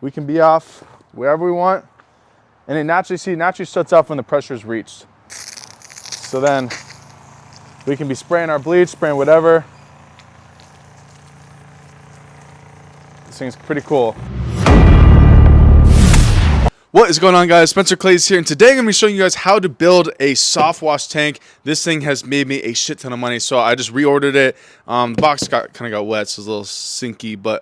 we can be off wherever we want. And it naturally shuts off when the pressure is reached. So then we can be spraying our bleach, spraying whatever. This thing's pretty cool. What is going on, guys? Spencer Clays here, and today I'm going to be showing you guys how to build a soft wash tank. This thing has made me a shit ton of money, so I just reordered it. The box kind of got wet, so it's a little sinky, but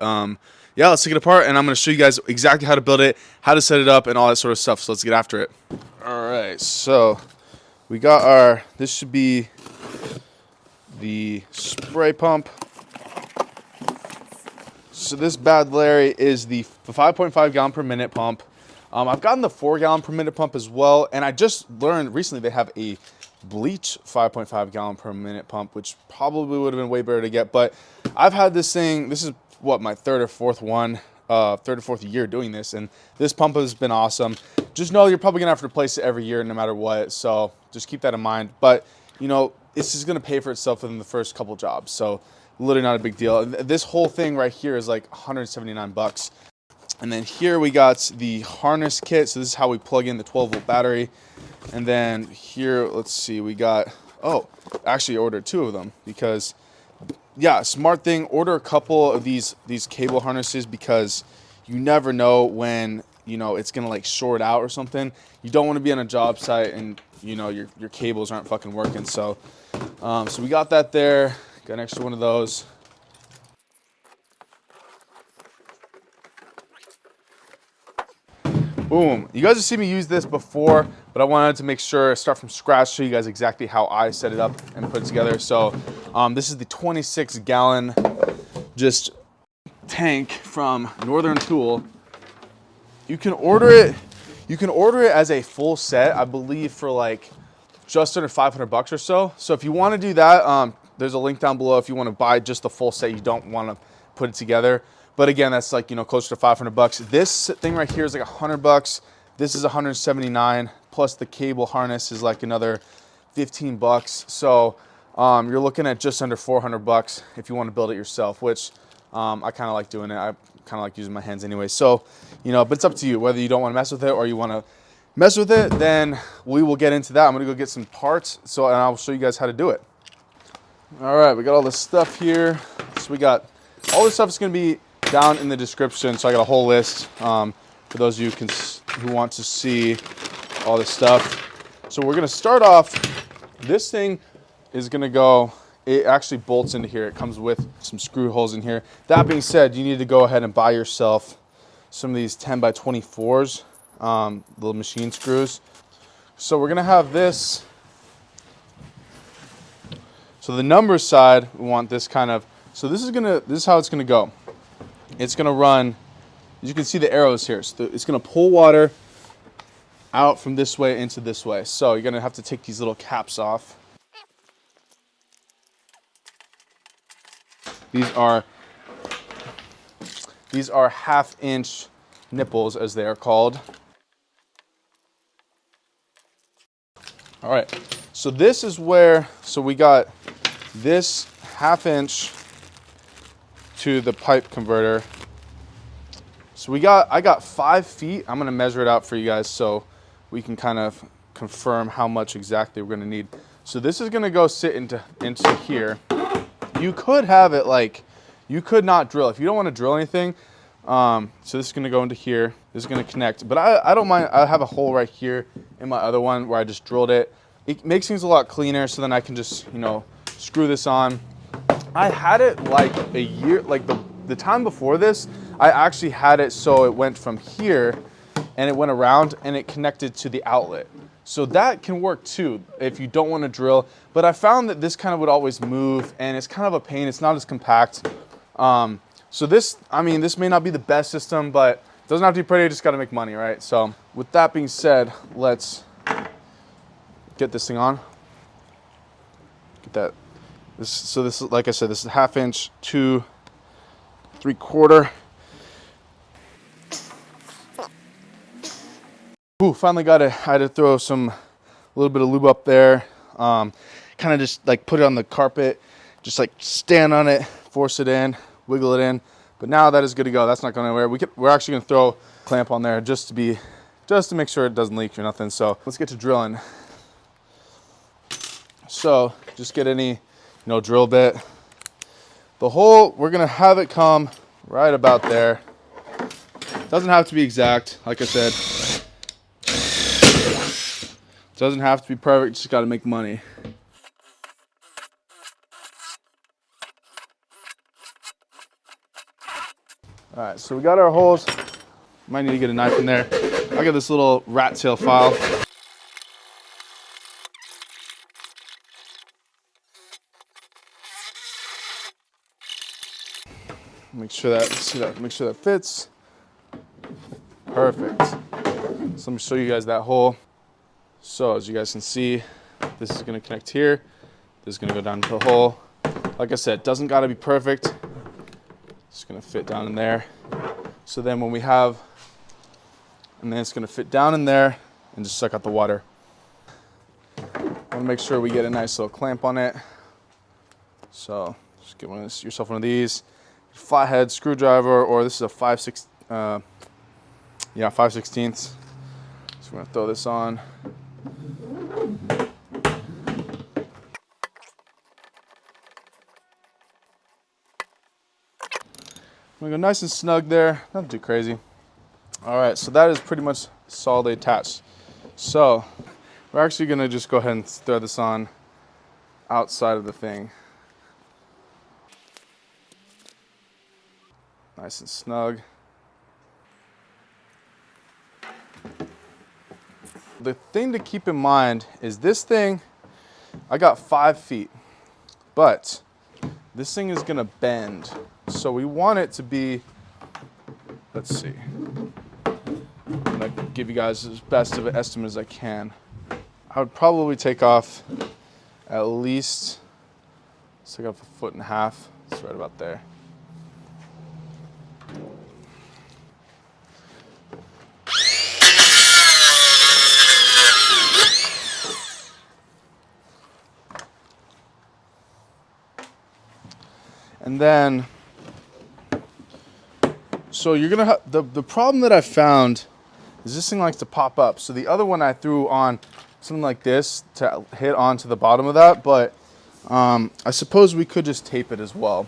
yeah, let's take it apart, and I'm going to show you guys exactly how to build it, how to set it up, and all that sort of stuff. So let's get after it. All right, so we got our, this should be the spray pump. So this bad Larry is the 5.5 gallon per minute pump. I've gotten the 4 gallon per minute pump as well, and I just learned recently they have a bleach 5.5 gallon per minute pump, which probably would have been way better to get. But I've had this thing, this is what, my third or fourth year doing this, and this pump has been awesome. Just know you're probably gonna have to replace it every year no matter what, so just keep that in mind. But you know, it's just gonna pay for itself within the first couple jobs, so literally not a big deal. This whole thing right here is like 179 bucks. And then here we got the harness kit. So this is how we plug in the 12-volt battery. And then here, let's see, we got, oh, actually ordered 2 of them because, yeah, smart thing, order a couple of these cable harnesses because you never know when, you know, it's gonna like short out or something. You don't want to be on a job site and, you know, your cables aren't fucking working. So, so we got that there, got an extra one of those. Boom. You guys have seen me use this before, but I wanted to make sure, start from scratch, show you guys exactly how I set it up and put it together. So this is the 26 gallon just tank from Northern Tool. You can order it as a full set, I believe, for like just under 500 bucks or so. So if you want to do that, there's a link down below if you want to buy just the full set, you don't want to put it together. But again, that's like, you know, closer to 500 bucks. This thing right here is like 100 bucks. This is 179, plus the cable harness is like another 15 bucks. So you're looking at just under 400 bucks if you want to build it yourself, which I kind of like doing it. I kind of like using my hands anyway. So, you know, but it's up to you whether you don't want to mess with it or you want to mess with it, then we will get into that. I'm going to go get some parts, and I'll show you guys how to do it. All right, we got all this stuff here. So we got all this stuff is going to be down in the description, so I got a whole list for those of you who want to see all this stuff. So we're gonna start off, this thing is gonna go, it actually bolts into here. It comes with some screw holes in here. That being said, you need to go ahead and buy yourself some of these 10 by 24s, little machine screws. So we're gonna have this, so the number side, we want this kind of, so this is how it's gonna go. It's gonna run, as you can see the arrows here, so it's gonna pull water out from this way into this way. So you're gonna have to take these little caps off. These are 1/2-inch nipples, as they are called. All right, so this is where, so we got this 1/2 inch to the pipe converter. So I got 5 feet. I'm gonna measure it out for you guys so we can kind of confirm how much exactly we're gonna need. So this is gonna go sit into here. You could have it like, you could not drill. If you don't wanna drill anything, so this is gonna go into here. This is gonna connect, but I don't mind. I have a hole right here in my other one where I just drilled it. It makes things a lot cleaner, so then I can just, you know, screw this on. I had it like a year, like the time before this, I actually had it so it went from here and it went around and it connected to the outlet. So that can work too if you don't want to drill. But I found that this kind of would always move and it's kind of a pain. It's not as compact. So this, I mean, this may not be the best system, but it doesn't have to be pretty, you just got to make money, right? So with that being said, let's get this thing on. Get that. So this is, like I said, this is 1/2 inch to 3/4. Ooh, finally got it. I had to throw a little bit of lube up there. Kind of just like put it on the carpet, just like stand on it, force it in, wiggle it in. But now that is good to go. That's not going anywhere. We're actually going to throw a clamp on there just to make sure it doesn't leak or nothing. So let's get to drilling. So just get any, drill bit. The hole, we're going to have it come right about there. Doesn't have to be exact, like I said. Doesn't have to be perfect, just got to make money. All right, so we got our holes. Might need to get a knife in there. I got this little rat tail file. Make sure that fits. Perfect. So let me show you guys that hole. So as you guys can see, this is gonna connect here. This is gonna go down to the hole. Like I said, doesn't gotta be perfect. It's gonna fit down in there. So then when we have, and then it's gonna fit down in there and just suck out the water. Wanna make sure we get a nice little clamp on it. So just get yourself one of these. Flathead screwdriver, or this is a 5/16. 5/16. So we're gonna throw this on. I'm gonna go nice and snug there, nothing too crazy. All right, so that is pretty much solidly attached. So we're actually gonna just go ahead and throw this on outside of the thing. Nice and snug. The thing to keep in mind is this thing, I got 5 feet, but this thing is gonna bend. So we want it to be, let's see. I'm gonna give you guys as best of an estimate as I can. I would probably take off at least, let's take off 1.5 feet. It's right about there. And then, so you're gonna have, the problem that I found is this thing likes to pop up. So the other one I threw on something like this to hit onto the bottom of that, but I suppose we could just tape it as well.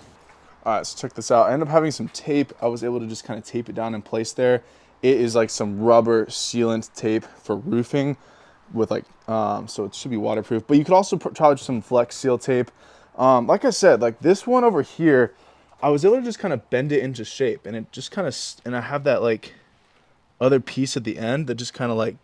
All right, so check this out. I ended up having some tape. I was able to just kind of tape it down in place there. It is like some rubber sealant tape for roofing with like, so it should be waterproof, but you could also try some Flex Seal tape. Like I said, like this one over here, I was able to just kind of bend it into shape, and it just kind of, and I have that like other piece at the end that just kind of like,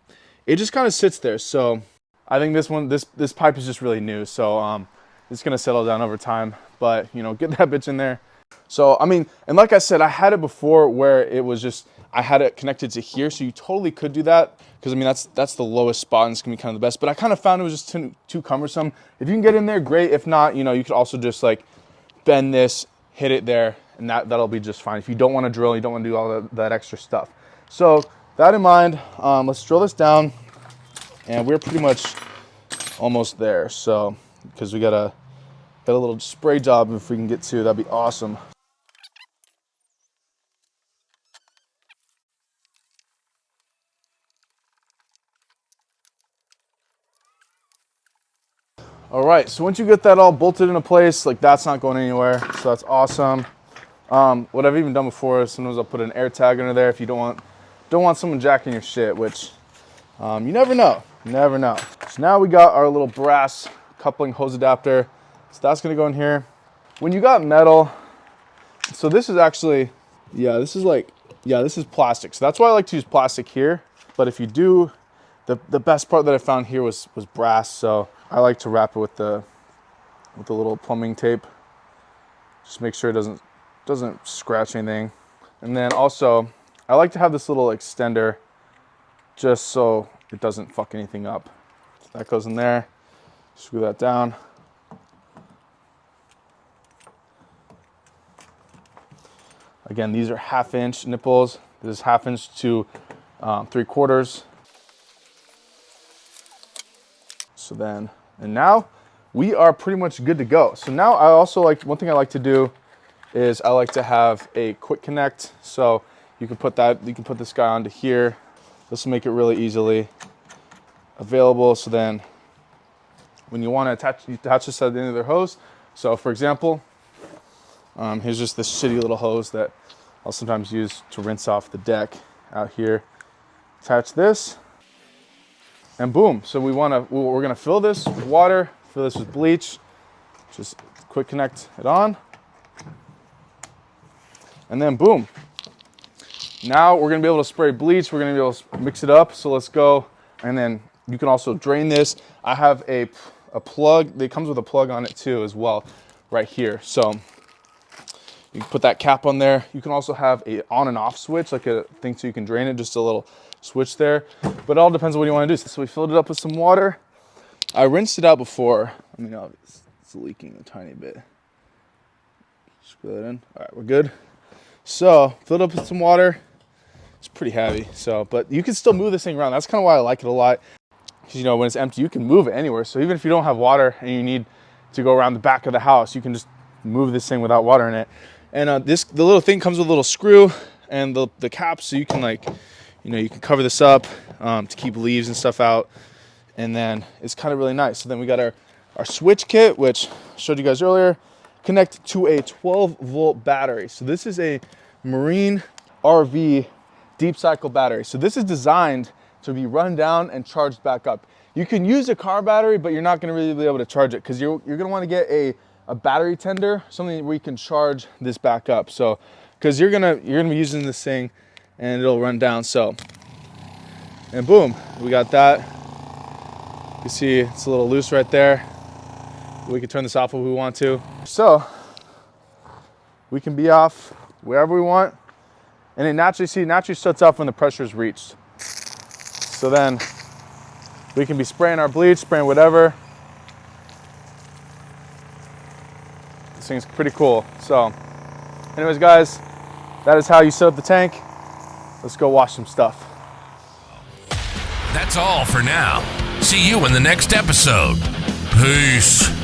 it just kind of sits there. So I think this one, this pipe is just really new. So it's gonna settle down over time, but get that bitch in there. So, I mean, and like I said, I had it before where it was just, I had it connected to here. So you totally could do that. Cause I mean, that's the lowest spot and it's gonna be kind of the best, but I kind of found it was just too cumbersome. If you can get in there, great. If not, you could also just like bend this, hit it there, and that'll be just fine. If you don't want to drill, you don't want to do all that extra stuff. So that in mind, let's drill this down, and we're pretty much almost there. So, because we got a little spray job, if we can get to, that'd be awesome. All right, so once you get that all bolted into place, like that's not going anywhere, so that's awesome. What I've even done before is sometimes I'll put an air tag under there if you don't want someone jacking your shit, which you never know, So now we got our little brass coupling hose adapter, so that's gonna go in here. When you got metal, so this is actually, this is plastic, so that's why I like to use plastic here. But if you do, the best part that I found here was brass, so I like to wrap it with the little plumbing tape. Just make sure it doesn't scratch anything. And then also, I like to have this little extender just so it doesn't fuck anything up. So that goes in there. Screw that down. Again, these are 1/2 inch nipples. This is 1/2 inch to 3/4. So then, and now we are pretty much good to go. So now I also one thing I like to do is I like to have a quick connect. So you can put this guy onto here. This will make it really easily available. So then when you want to attach this at the end of their hose. So for example, here's just this shitty little hose that I'll sometimes use to rinse off the deck out here. Attach this, and boom. So we're gonna fill this with water, fill this with bleach, just quick connect it on, and then boom. Now we're gonna be able to spray bleach, we're gonna be able to mix it up, so let's go. And then you can also drain this. I have a plug, it comes with a plug on it too as well, right here. So you can put that cap on there. You can also have a on and off switch, like a thing so you can drain it, just a little switch there. But it all depends on what you want to do. So we filled it up with some water. I rinsed it out before. I mean, it's leaking a tiny bit. Screw that in. All right, we're good. So filled up with some water. It's pretty heavy, but you can still move this thing around. That's kind of why I like it a lot. Because, you know, when it's empty, you can move it anywhere. So even if you don't have water and you need to go around the back of the house, you can just move this thing without water in it. And the little thing comes with a little screw and the cap, so you can, like, you know, you can cover this up to keep leaves and stuff out. And then it's kind of really nice. So then we got our switch kit, which I showed you guys earlier, connect to a 12-volt battery. So this is a Marine RV deep cycle battery. So this is designed to be run down and charged back up. You can use a car battery, but you're not gonna really be able to charge it because you're gonna wanna get a battery tender, something where you can charge this back up. So, because you're gonna be using this thing and it'll run down. So, and boom, we got that. You can see it's a little loose right there. We can turn this off if we want to. So we can be off wherever we want. And it naturally shuts off when the pressure is reached. So then we can be spraying our bleach, spraying whatever. This thing's pretty cool. So anyways, guys, that is how you set up the tank. Let's go wash some stuff. That's all for now. See you in the next episode. Peace.